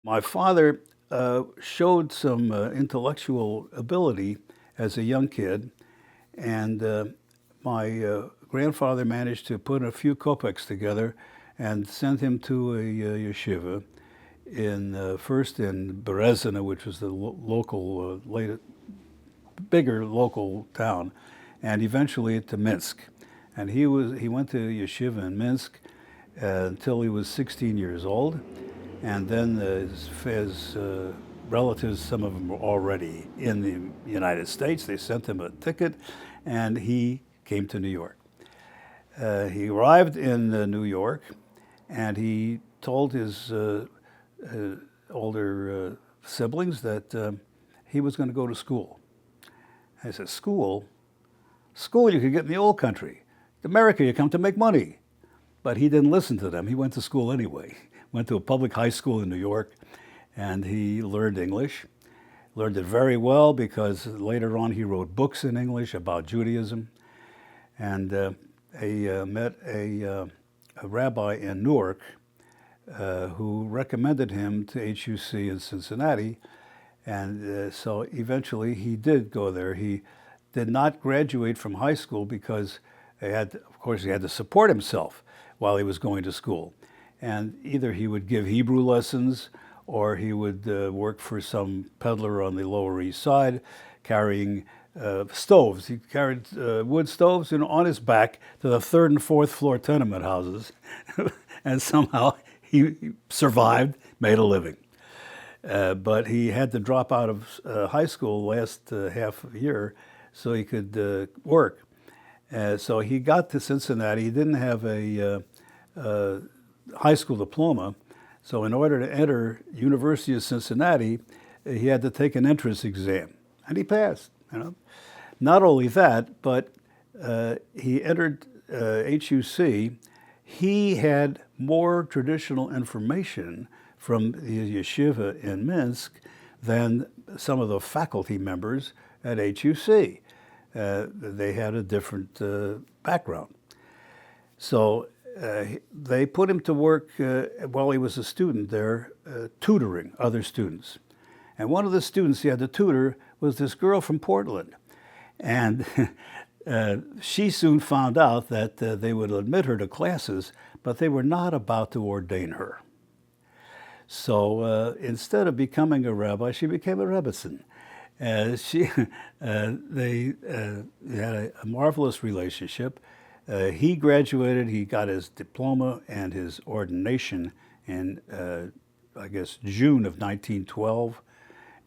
My father showed some intellectual ability as a young kid, and my grandfather managed to put a few kopecks together and sent him to a yeshiva first in Berezina, which was the local, bigger local town, and eventually to Minsk. And he went to yeshiva in Minsk until he was 16 years old. And then his relatives, some of them were already in the United States. They sent him a ticket, and he came to New York. He arrived in New York, and he told his older siblings that he was going to go to school. I said, school? School you could get in the old country. America, you come to make money. But he didn't listen to them. He went to school anyway. Went to a public high school in New York, and he learned English. Learned it very well because later on he wrote books in English about Judaism. And he met a rabbi in Newark who recommended him to HUC in Cincinnati. And so eventually he did go there. He did not graduate from high school because he had to support himself while he was going to school. And either he would give Hebrew lessons or he would work for some peddler on the Lower East Side carrying stoves. He carried wood stoves on his back to the third and fourth floor tenement houses. And somehow he survived, made a living. But he had to drop out of high school last half year so he could work. So he got to Cincinnati. He didn't have a high school diploma, so in order to enter University of Cincinnati, he had to take an entrance exam, and he passed. Not only that, but he entered HUC. He had more traditional information from the yeshiva in Minsk than some of the faculty members at HUC. They had a different background. So they put him to work while he was a student there, tutoring other students. And one of the students he had to tutor was this girl from Portland. And she soon found out that they would admit her to classes, but they were not about to ordain her. So instead of becoming a rabbi, she became a rebbitzin. They had a marvelous relationship. He graduated, he got his diploma and his ordination in, June of 1912.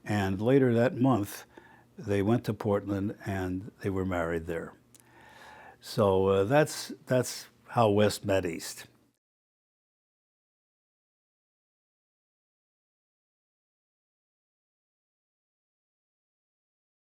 And later that month, they went to Portland and they were married there. So that's how West met East.